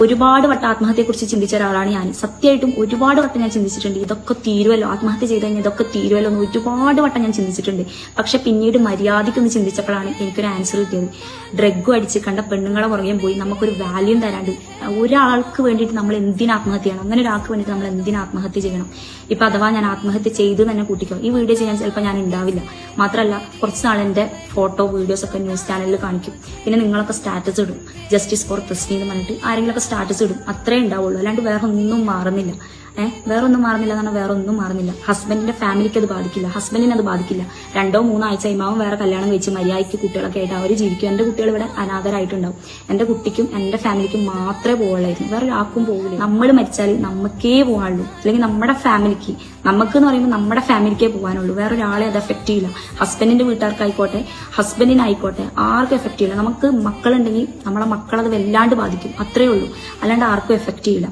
ഒരുപാട് വട്ടം ആത്മഹത്യയെക്കുറിച്ച് ചിന്തിച്ച ഒരാളാണ് ഞാൻ. സത്യമായിട്ടും ഒരുപാട് വട്ടം ഞാൻ ചിന്തിച്ചിട്ടുണ്ട്. ഇതൊക്കെ തീരുമല്ലോ, ആത്മഹത്യ ചെയ്ത് കഴിഞ്ഞാൽ ഇതൊക്കെ തീരുമല്ലോ എന്ന് ഒരുപാട് വട്ടം ഞാൻ ചിന്തിച്ചിട്ടുണ്ട്. പക്ഷെ പിന്നീട് മര്യാദയ്ക്കൊന്ന് ചിന്തിച്ചപ്പോഴാണ് എനിക്കൊരു ആൻസർ കിട്ടിയത്. ഡ്രഗ് അടിച്ച് കണ്ട പെണ്ണുങ്ങളെ പുറകെ പോയി നമുക്കൊരു വാല്യൂ തരാണ്ട് ഒരാൾക്ക് വേണ്ടിയിട്ട് നമ്മൾ എന്തിനാ ആത്മഹത്യ ചെയ്യണം? അങ്ങനെ ഒരാൾക്ക് വേണ്ടിയിട്ട് നമ്മൾ എന്തിനാ ആത്മഹത്യ ചെയ്യണം? ഇപ്പൊ അഥവാ ഞാൻ ആത്മഹത്യ ചെയ്ത് തന്നെ കൂട്ടിക്കോ, ഈ വീഡിയോ ചെയ്യാൻ ചിലപ്പോൾ ഞാൻ ഉണ്ടാവില്ല. മാത്രമല്ല കുറച്ച് നാൾ എന്റെ ഫോട്ടോ വീഡിയോസ് ഒക്കെ ന്യൂസ് ചാനലിൽ കാണിക്കും. പിന്നെ നിങ്ങളൊക്കെ സ്റ്റാറ്റസ് ഇടും, ജസ്റ്റിസ് ഫോർ തസ്നി എന്ന് പറഞ്ഞിട്ട് ആരെങ്കിലുമൊക്കെ സ്റ്റാറ്റസ് ഇടും. അത്രേ ഉണ്ടാവുള്ളൂ, അല്ലാണ്ട് വേറെ ഒന്നും മാറുന്നില്ല. വേറെ ഒന്നും മാറുന്നില്ല എന്ന് പറഞ്ഞാൽ വേറെ ഒന്നും മാറുന്നില്ല. ഹസ്ബൻഡിന്റെ ഫാമിലിക്ക് അത് ബാധിക്കില്ല, ഹസ്ബൻഡിന് അത് ബാധിക്കില്ല. 2-3 ആഴ്ച ഇമാവും വേറെ കല്യാണം കഴിച്ച് മര്യാദയ്ക്ക് കുട്ടികളൊക്കെ ആയിട്ട് അവർ ജീവിക്കും. എന്റെ കുട്ടികൾ ഇവിടെ അനാഥരായിട്ടുണ്ടാവും. എന്റെ കുട്ടിക്കും എന്റെ ഫാമിലിക്കും മാത്രമേ പോവുള്ളായിരുന്നു, വേറെ ഒരാൾക്കും പോകില്ല. നമ്മൾ മരിച്ചാൽ നമുക്കേ പോകാനുള്ളൂ, അല്ലെങ്കിൽ നമ്മുടെ ഫാമിലിക്ക്, നമുക്ക് എന്ന് പറയുമ്പോൾ നമ്മുടെ ഫാമിലിക്കേ പോകാനുള്ളൂ. വേറെ ഒരാളെ അത് എഫക്ട് ചെയ്യില്ല. ഹസ്ബൻഡിന്റെ വീട്ടുകാർക്കായിക്കോട്ടെ, ഹസ്ബൻഡിനായിക്കോട്ടെ, ആർക്കും എഫക്ട് ചെയ്യില്ല. നമുക്ക് മക്കളുണ്ടെങ്കിൽ നമ്മളെ മക്കളത് വല്ലാണ്ട് ബാധിക്കും, അത്രേ ഉള്ളൂ. അല്ലാണ്ട് ആർക്കും എഫക്ട് ചെയ്യില്ല.